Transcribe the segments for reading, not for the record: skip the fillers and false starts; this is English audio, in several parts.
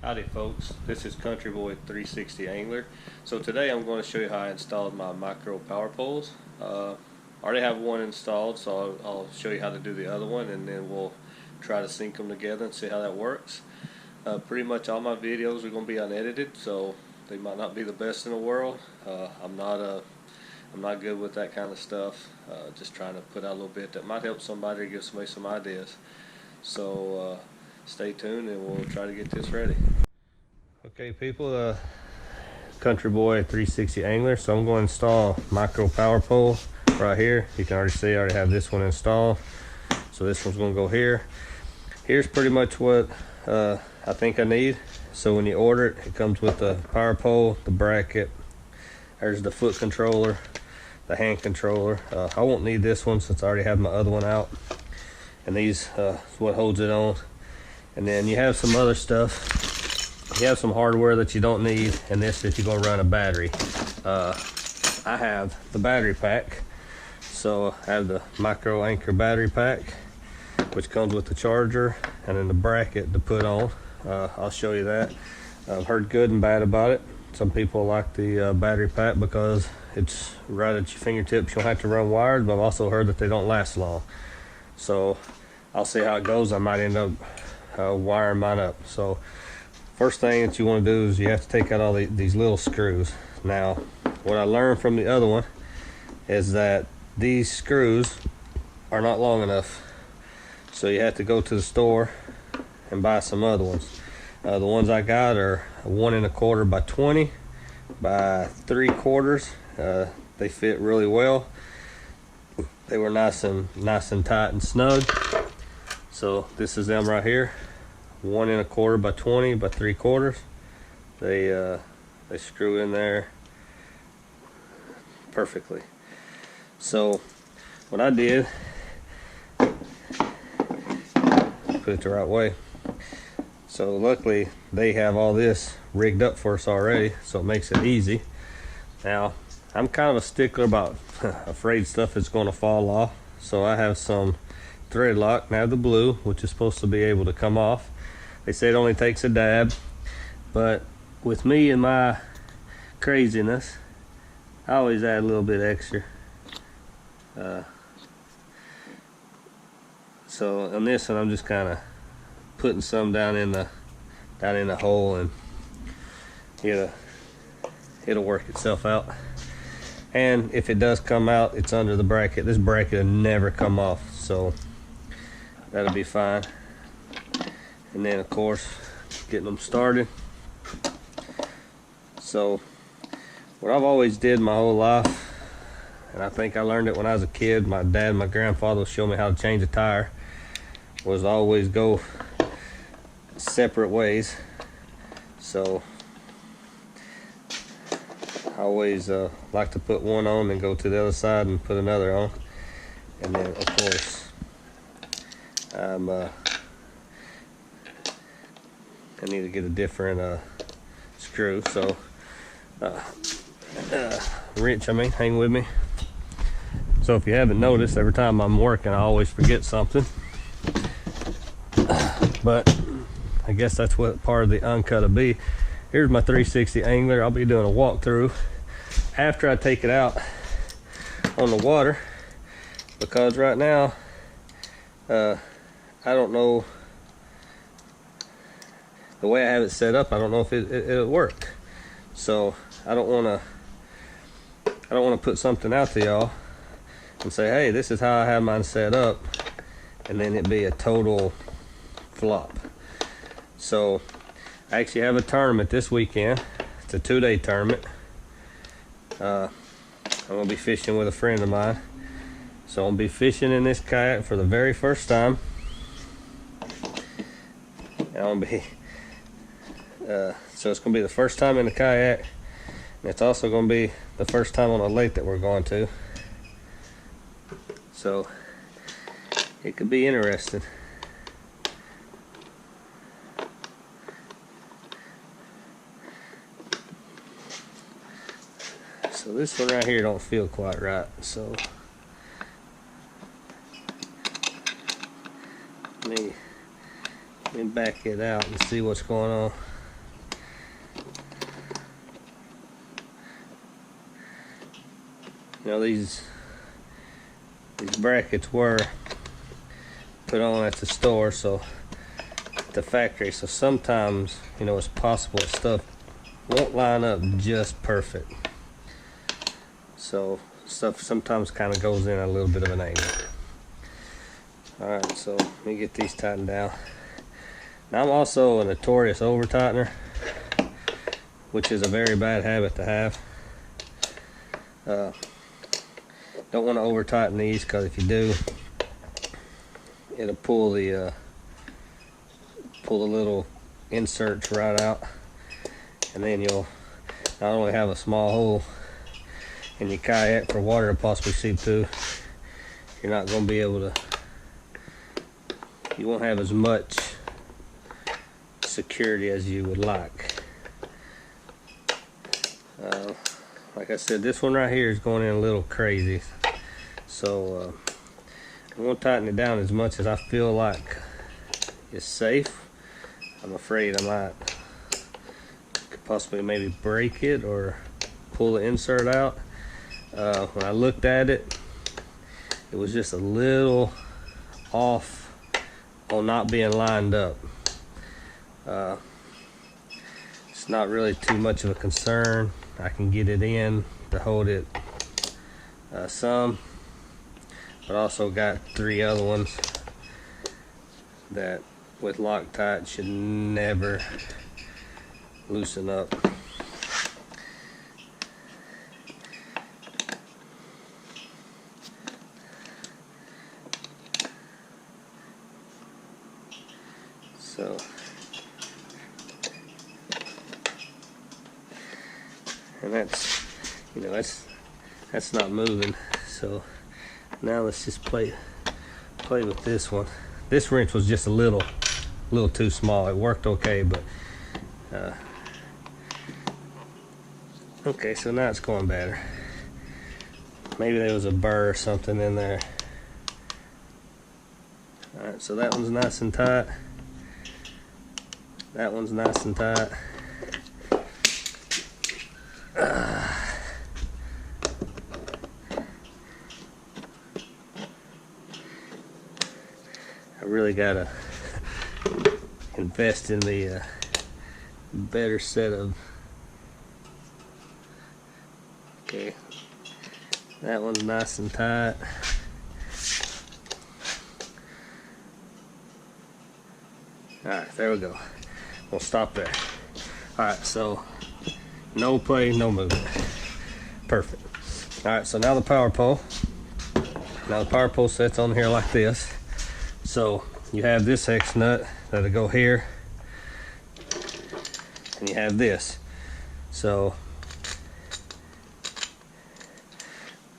Howdy folks, this is Country Boy 360 Angler. So today I'm going to show you how I installed my micro power poles. I already have one installed, so I'll show you how to do the other one, and then we'll try to sync them together and see how that works. Pretty much all my videos are going to be unedited, so they might not be the best in the world. I'm not good with that kind of stuff. Just trying to put out a little bit that might help somebody or give somebody some ideas. So stay tuned and we'll try to get this ready. Okay people, Country Boy 360 Angler. So I'm going to install micro power pole right here. You can already see I already have this one installed. So this one's going to go here. Here's pretty much what I think I need. So when you order it, it comes with the power pole, the bracket, there's the foot controller, the hand controller. I won't need this one since I already have my other one out. And these is what holds it on. And then you have some other stuff. You have some hardware that you don't need, and this if you're going to run a battery. I have the battery pack. So I have the micro anchor battery pack, which comes with the charger and then the bracket to put on. I'll show you that. I've heard good and bad about it. Some people like the battery pack because it's right at your fingertips. You don't have to run wires, but I've also heard that they don't last long. So I'll see how it goes. I might end up wiring mine up. So first thing that you want to do is you have to take out all these little screws. Now what I learned from the other one is that these screws are not long enough, so you have to go to the store and buy some other ones. The ones I got are 1 1/4 by 20 by 3/4. They fit really well. They were nice and tight and snug. So this is them right here, 1 1/4 by 20 by 3/4. They screw in there perfectly. So what I did, put it the right way. So luckily they have all this rigged up for us already, so it makes it easy. Now I'm kind of a stickler about afraid stuff is going to fall off, so I have some thread lock. Now the blue, which is supposed to be able to come off. They say it only takes a dab, but with me and my craziness, I always add a little bit extra. So on this one, I'm just kind of putting some down in the hole, and it'll work itself out. And if it does come out, it's under the bracket. This bracket will never come off, so that'll be fine. And then of course, getting them started. So what I've always did my whole life, and I think I learned it when I was a kid, my dad and my grandfather showed me how to change a tire, was always go separate ways. So I always like to put one on and go to the other side and put another on. And then of course I need to get a different screw. So wrench, hang with me. So if you haven't noticed, every time I'm working I always forget something, but I guess that's what part of the uncut will be. Here's my 360 Angler. I'll be doing a walkthrough after I take it out on the water, because right now I don't know the way I have it set up. I don't know if it'll work. So I don't want to put something out to y'all and say, hey, this is how I have mine set up, and then it be a total flop. So I actually have a tournament this weekend. It's a 2-day tournament. I'm gonna be fishing with a friend of mine. So I'm gonna be fishing in this kayak for the very first time. And I'm gonna be so it's gonna be the first time in the kayak, and it's also gonna be the first time on a lake that we're going to. So it could be interesting. So this one right here don't feel quite right, so let me back it out and see what's going on. You know, these brackets were put on at the store, so at the factory. So sometimes, you know, it's possible that stuff won't line up just perfect. So stuff sometimes kind of goes in at a little bit of an angle. Alright, so let me get these tightened down. Now I'm also a notorious over tightener, which is a very bad habit to have. Don't want to over tighten these, because if you do, it'll pull the little inserts right out, and then you'll not only have a small hole in your kayak for water to possibly seep through, you're not going to be able to, you won't have as much security as you would like. Like I said, this one right here is going in a little crazy, so I won't tighten it down as much as I feel like is safe. I'm afraid I might could possibly maybe break it or pull the insert out. When I looked at it, it was just a little off on not being lined up. It's not really too much of a concern. I can get it in to hold it some, but also got 3 other ones that with Loctite should never loosen up. So and that's, you know, that's not moving. So now let's just play with this one. This wrench was just a little too small. It worked okay, but okay, so now it's going better. Maybe there was a burr or something in there. Alright, so that one's nice and tight. That one's nice and tight. I really gotta invest in the better set of. Okay, that one's nice and tight. Alright, there we go. We'll stop there. Alright, so no play, no movement. Perfect. Alright, so now the power pole. Now the power pole sets on here like this. So you have this hex nut that'll go here, and you have this. So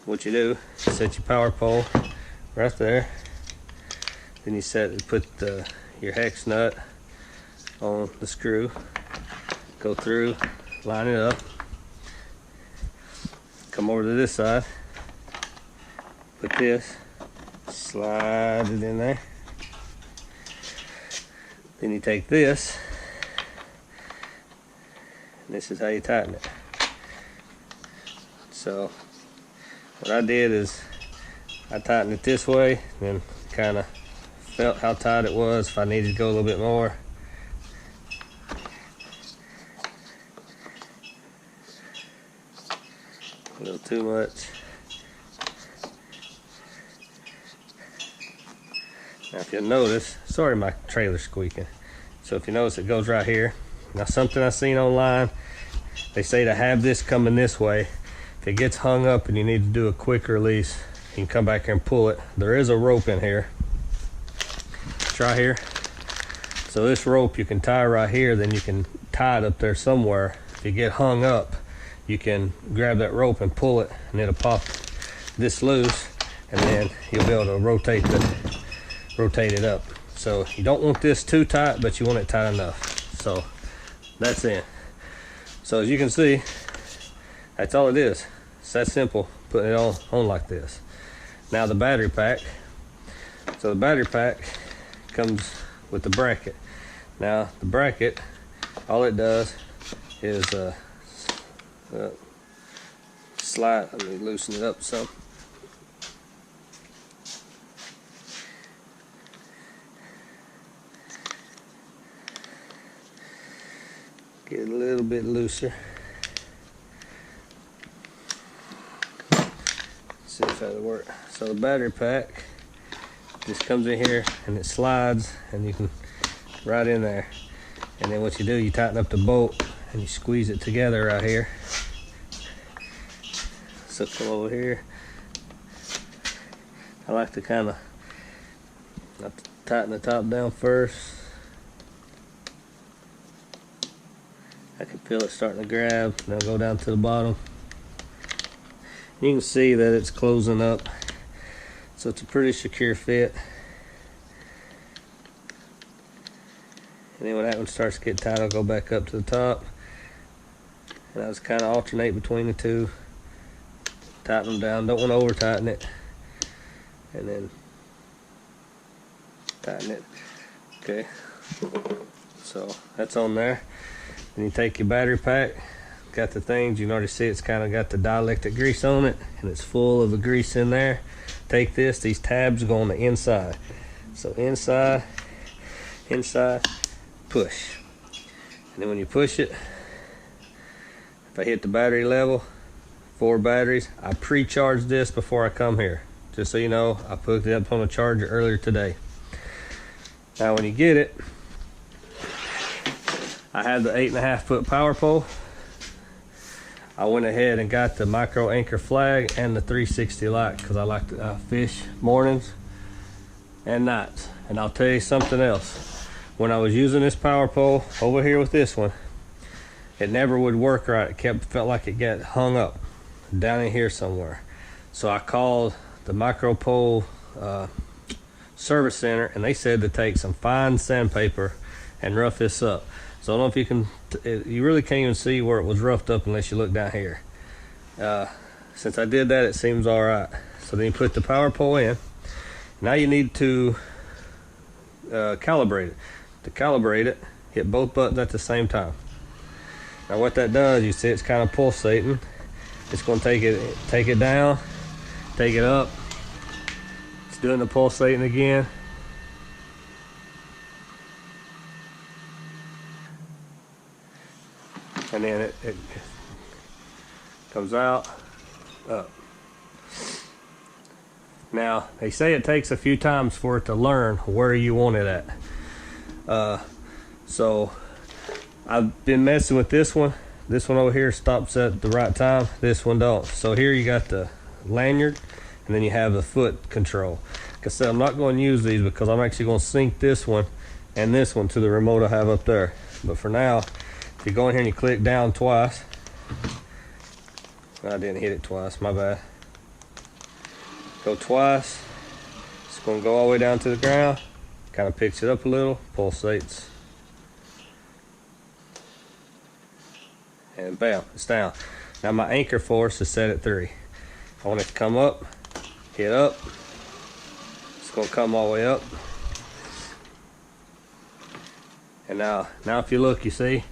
what you do, set your power pole right there. Then you put your hex nut on the screw, go through, line it up, come over to this side, put this, slide it in there. Then you take this, and this is how you tighten it. So what I did is I tightened it this way, then kind of felt how tight it was, if I needed to go a little bit more. A little too much. Now if you'll notice, sorry my trailer's squeaking. So if you notice, it goes right here. Now something I seen online, they say to have this coming this way. If it gets hung up and you need to do a quick release, you can come back here and pull it. There is a rope in here. It's right here. So this rope you can tie right here, then you can tie it up there somewhere. If you get hung up, you can grab that rope and pull it, and it'll pop this loose, and then you'll be able to rotate it up. So you don't want this too tight, but you want it tight enough. So that's it. So as you can see, that's all it is. It's that simple, putting it on like this. Now the battery pack. So the battery pack comes with the bracket. Now the bracket, all it does is slide. Let me loosen it up some. Get it a little bit looser. See if that'll work. So the battery pack just comes in here and it slides, and you can right in there. And then what you do, you tighten up the bolt and you squeeze it together right here. So come over here. I like to kind of tighten the top down first. I can feel it starting to grab. Now go down to the bottom. You can see that it's closing up, so it's a pretty secure fit. And then when that one starts to get tight, I'll go back up to the top, and I just kind of alternate between the two. Tighten them down. Don't want to over tighten it, and then tighten it. Okay, so that's on there. Then you take your battery pack, got the things, you can already see it's kind of got the dielectric grease on it, and it's full of the grease in there. Take this, these tabs go on the inside. So inside, push. And then when you push it, if I hit the battery level, 4 batteries, I pre-charged this before I come here. Just so you know, I put it up on the charger earlier today. Now when you get it, I had the 8.5 foot power pole. I went ahead and got the micro anchor flag and the 360 light because I like to fish mornings and nights. And I'll tell you something else. When I was using this power pole over here with this one, it never would work right. It felt like it got hung up down in here somewhere. So I called the micro pole service center, and they said to take some fine sandpaper and rough this up. So I don't know if you can, you really can't even see where it was roughed up unless you look down here. Since I did that, it seems all right. So then you put the power pole in. Now you need to calibrate it. To calibrate it, hit both buttons at the same time. Now what that does, you see it's kind of pulsating. It's going to take it down, take it up. It's doing the pulsating again. And then it comes out, up. Now, they say it takes a few times for it to learn where you want it at. So, I've been messing with this one. This one over here stops at the right time. This one don't. So here you got the lanyard, and then you have the foot control. Like I said, I'm not going to use these because I'm actually going to sync this one and this one to the remote I have up there. But for now, if you go in here and you click down twice, I didn't hit it twice, my bad. Go twice, it's going to go all the way down to the ground, kind of picks it up a little, pulsates, and bam, it's down. Now my anchor force is set at 3. I want it to come up, hit up, it's going to come all the way up. And now if you look, you see,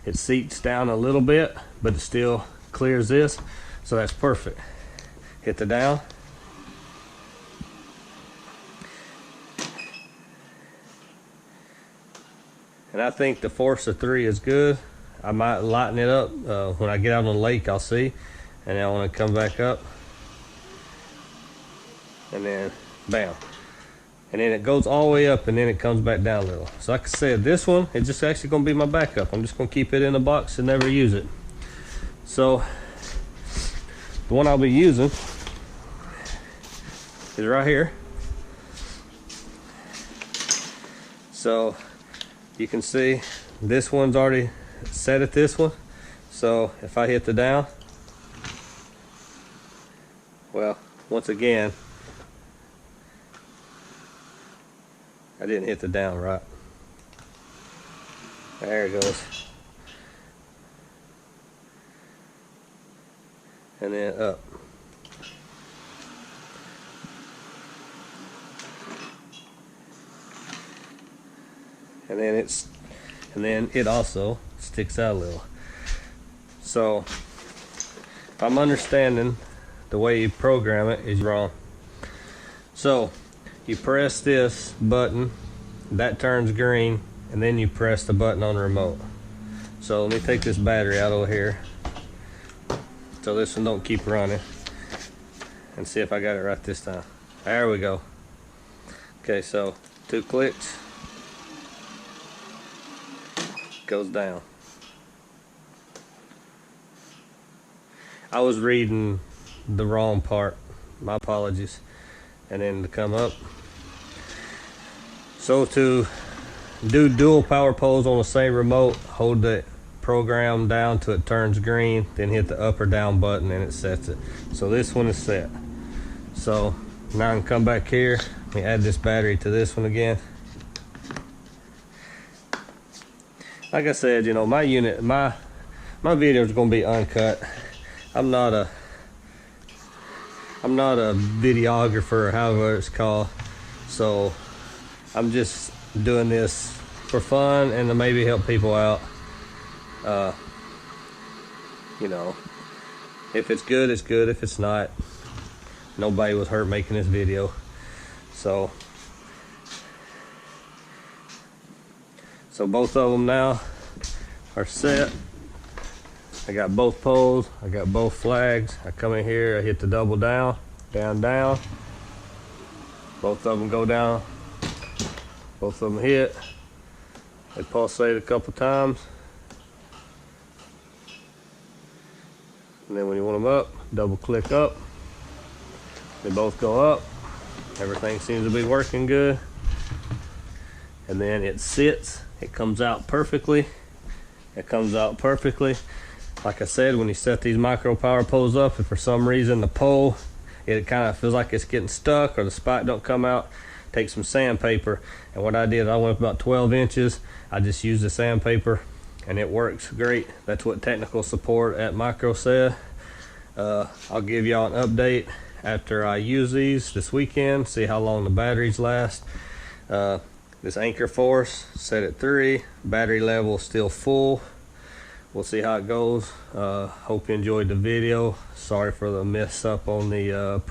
it seats down a little bit, but it still clears this, so that's perfect. Hit the down. And I think the force of 3 is good. I might lighten it up when I get out on the lake, I'll see. And then I want to come back up. And then, bam. And then it goes all the way up and then it comes back down a little. So like I said, this one is just actually going to be my backup. I'm just going to keep it in a box and never use it. So the one I'll be using is right here. So you can see this one's already set at this one. So if I hit the down, well, once again, I didn't hit the down right. There it goes. And then up. And then it also sticks out a little. So if I'm understanding the way you program it is wrong. So you press this button, that turns green, and then you press the button on the remote. So let me take this battery out over here so this one don't keep running, and see if I got it right this time. There we go. Okay, so 2 clicks, goes down. I was reading the wrong part, my apologies. And then to come up. So to do dual power poles on the same remote, hold the program down till it turns green, then hit the up or down button and it sets it. So this one is set. So now I can come back here, let me add this battery to this one again. Like I said, you know, my unit, my video is going to be uncut. I'm not a videographer or however it's called, so I'm just doing this for fun and to maybe help people out. You know, if it's good, it's good. If it's not, nobody was hurt making this video. So both of them now are set. I got both poles, I got both flags. I come in here, I hit the double down, down, down. Both of them go down. Both of them hit. They pulsate a couple times. And then when you want them up, double click up. They both go up. Everything seems to be working good. And then it sits, it comes out perfectly. It comes out perfectly. Like I said, when you set these micro power poles up, if for some reason the pole, it kind of feels like it's getting stuck or the spot don't come out, take some sandpaper. And what I did, I went up about 12 inches. I just used the sandpaper and it works great. That's what technical support at Micro said. I'll give y'all an update after I use these this weekend, see how long the batteries last. This Anchor Force set at 3, battery level still full. We'll see how it goes. Hope you enjoyed the video. Sorry for the mess up on the